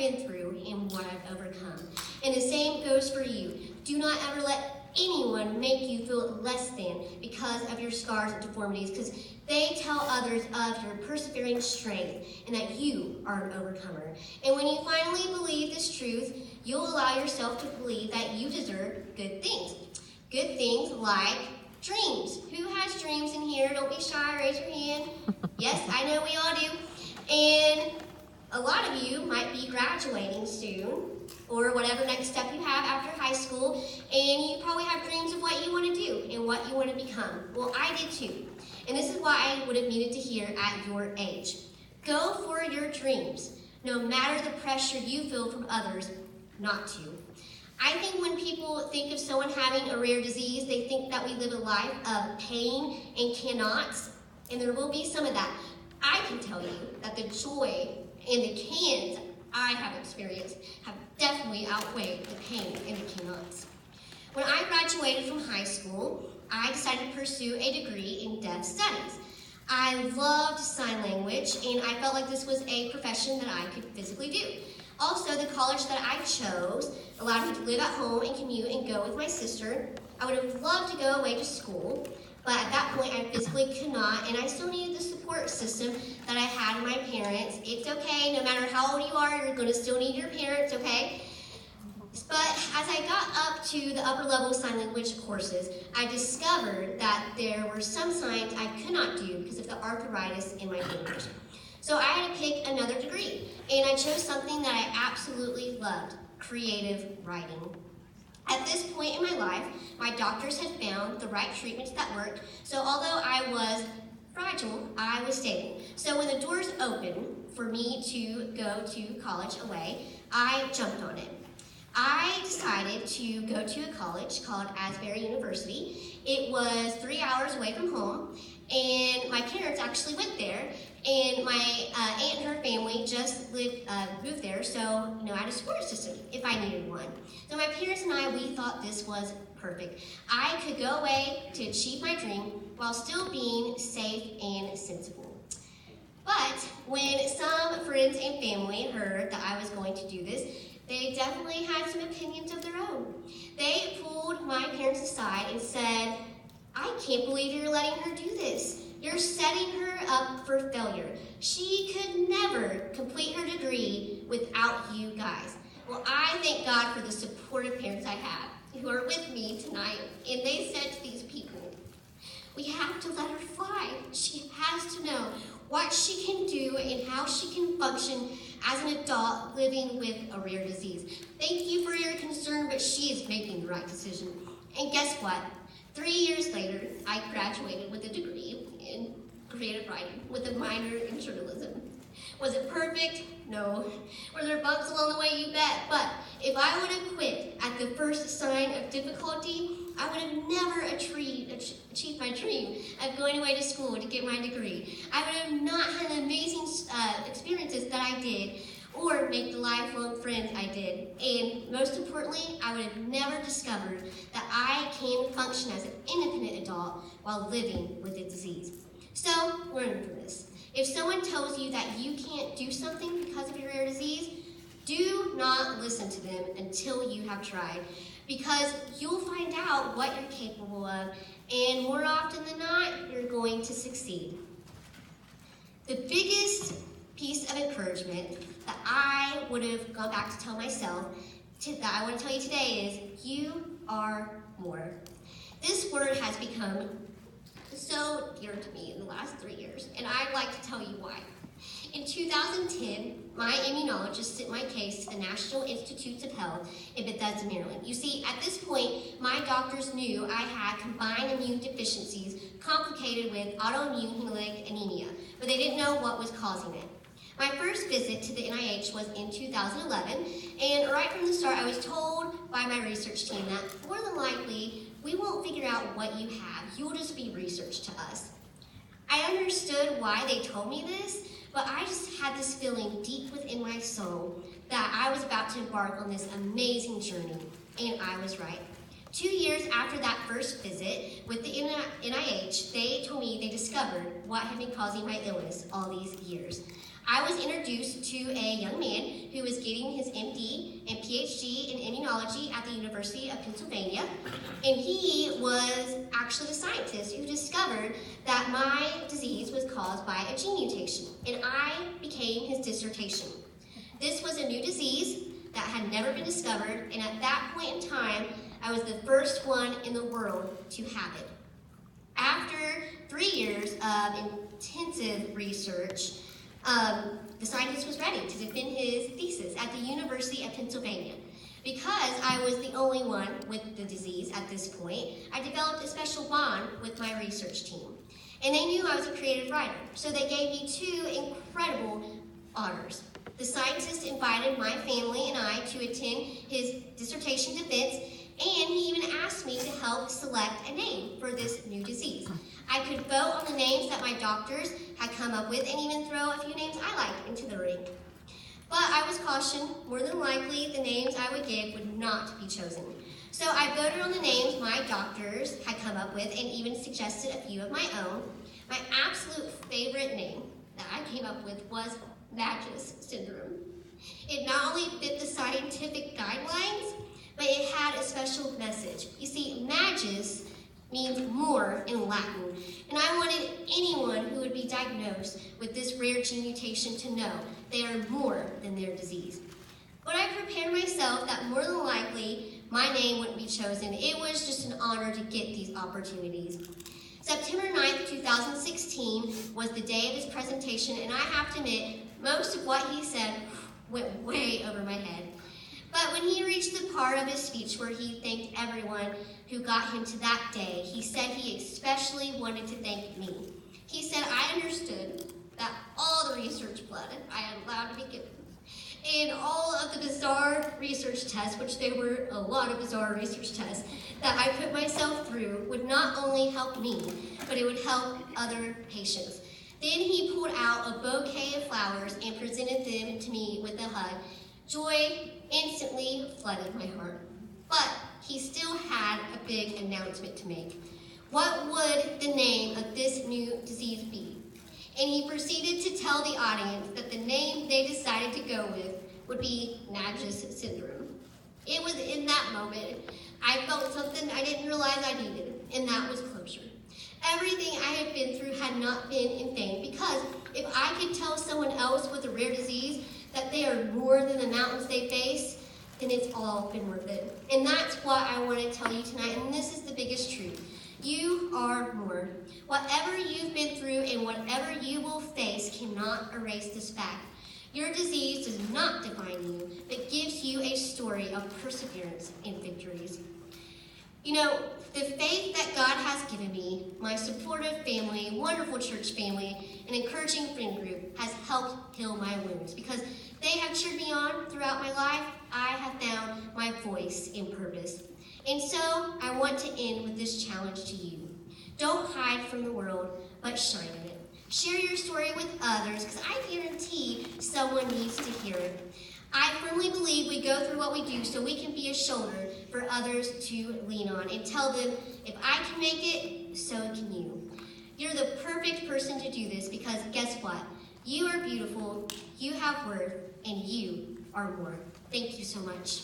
been through and what I've overcome. And the same goes for you. Do not ever let anyone make you feel less than because of your scars and deformities, because they tell others of your persevering strength and that you are an overcomer. And when you finally believe this truth, you'll allow yourself to believe that you deserve good things. Good things like dreams. Who has dreams in here? Don't be shy, raise your hand. Yes, I know we all do. And a lot of you might be graduating soon, or whatever next step you have after high school, and you probably have dreams of what you want to do and what you want to become. Well, I did too. And this is what I would have needed to hear at your age. Go for your dreams, no matter the pressure you feel from others not to. I think when people think of someone having a rare disease, they think that we live a life of pain and cannots, and there will be some of that. I can tell you that the joy and the cans I have experienced have definitely outweighed the pain and the cannots. When I graduated from high school, I decided to pursue a degree in deaf studies. I loved sign language, and I felt like this was a profession that I could physically do. Also, the college that I chose allowed me to live at home and commute and go with my sister. I would have loved to go away to school, but at that point I physically could not, and I still needed the support system that I had in my parents. It's okay, no matter how old you are, you're going to still need your parents, okay? But as I got up to the upper level sign language courses, I discovered that there were some signs I could not do because of the arthritis in my fingers. So I had to pick another degree, and I chose something that I absolutely loved, creative writing. At this point in my life, my doctors had found the right treatments that worked, so although I was fragile, I was stable. So when the doors opened for me to go to college away, I jumped on it. I decided to go to a college called Asbury University. It was 3 hours away from home, and my parents actually went there, and my aunt and her family just moved there, so I had a support system if I needed one. So my parents and I, we thought this was perfect. I could go away to achieve my dream while still being safe and sensible. But when some friends and family heard that I was going to do this, they definitely had some opinions of their own. They pulled my parents aside and said, "I can't believe you're letting her do this. You're setting her up for failure. She could never complete her degree without you guys." Well, I thank God for the supportive parents I have who are with me tonight, and they said to these people, "We have to let her fly. She has to know what she can do and how she can function as an adult living with a rare disease. Thank you for your concern, but she is making the right decision." And guess what? 3 years later, I graduated with a degree in creative writing with a minor in journalism. Was it perfect? No. Were there bumps along the way? You bet. But if I would have quit at the first sign of difficulty, I would have never achieved my dream of going away to school to get my degree. I would have not had the amazing experiences that I did, or make the lifelong friends I did. And most importantly, I would have never discovered that I can function as an independent adult while living with a disease. So, learn from this. If someone tells you that you can't do something because of your rare disease, do not listen to them until you have tried, because you'll find out what you're capable of, and more often than not, you're going to succeed. The biggest piece of encouragement that I would have gone back to tell myself that I want to tell you today is, you are more. This word has become so dear to me in the last 3 years, and I'd like to tell you why. In 2010, my immunologist sent my case to the National Institutes of Health in Bethesda, Maryland. You see, at this point, my doctors knew I had combined immune deficiencies complicated with autoimmune hemolytic anemia, but they didn't know what was causing it. My first visit to the NIH was in 2011, and right from the start, I was told by my research team that more than likely, we won't figure out what you have. You'll just be research to us. I understood why they told me this, but I just had this feeling deep within my soul that I was about to embark on this amazing journey, and I was right. 2 years after that first visit with the NIH, they told me they discovered what had been causing my illness all these years. I was introduced to a young man who was getting his MD and PhD in immunology at the University of Pennsylvania, and he was actually the scientist who discovered that my disease was caused by a gene mutation, and I became his dissertation. This was a new disease that had never been discovered, and at that point in time, I was the first one in the world to have it. After 3 years of intensive research, the scientist was ready to defend his thesis at the University of Pennsylvania. Because I was the only one with the disease at this point, I developed a special bond with my research team. And they knew I was a creative writer, so they gave me 2 incredible honors. The scientist invited my family and I to attend his dissertation defense, and he even asked me to help select a name for this new disease. I could vote on the names that my doctors had come up with and even throw a few names I liked into the ring. But I was cautioned, more than likely the names I would give would not be chosen. So I voted on the names my doctors had come up with and even suggested a few of my own. My absolute favorite name that I came up with was Magus syndrome. It not only fit the scientific guidelines, but it had a special message. You see, Magus means more in Latin, and I wanted anyone who would be diagnosed with this rare gene mutation to know they are more than their disease. But I prepared myself that more than likely my name wouldn't be chosen. It was just an honor to get these opportunities. September 9th, 2016 was the day of his presentation, and I have to admit, most of what he said went way over my head. But when he reached the part of his speech where he thanked everyone who got him to that day, he said he especially wanted to thank me. He said, I understood that all the research blood I had allowed to be given, and all of the bizarre research tests, which there were a lot of bizarre research tests, that I put myself through would not only help me, but it would help other patients. Then he pulled out a bouquet of flowers and presented them to me with a hug. Joy instantly flooded my heart. But he still had a big announcement to make. What would the name of this new disease be? And he proceeded to tell the audience that the name they decided to go with would be Magus syndrome. It was in that moment I felt something I didn't realize I needed, and that was closure. Everything I had been through had not been in vain, because if I could tell someone else with a rare disease that they are more than the mountains they face, then it's all been worth it. And that's what I want to tell you tonight, and this is the biggest truth. You are more. Whatever you've been through and whatever you will face cannot erase this fact. Your disease does not define you, but gives you a story of perseverance and victories. You know, the faith that God has given me, my supportive family, wonderful church family, and encouraging friend group has helped heal my wounds. Because they have cheered me on throughout my life, I have found my voice and purpose. And so I want to end with this challenge to you. Don't hide from the world, but shine in it. Share your story with others, because I guarantee someone needs to hear it. I firmly believe we go through what we do so we can be a shoulder for others to lean on and tell them, if I can make it, so can you. You're the perfect person to do this, because guess what? You are beautiful, you have worth, and you are more. Thank you so much.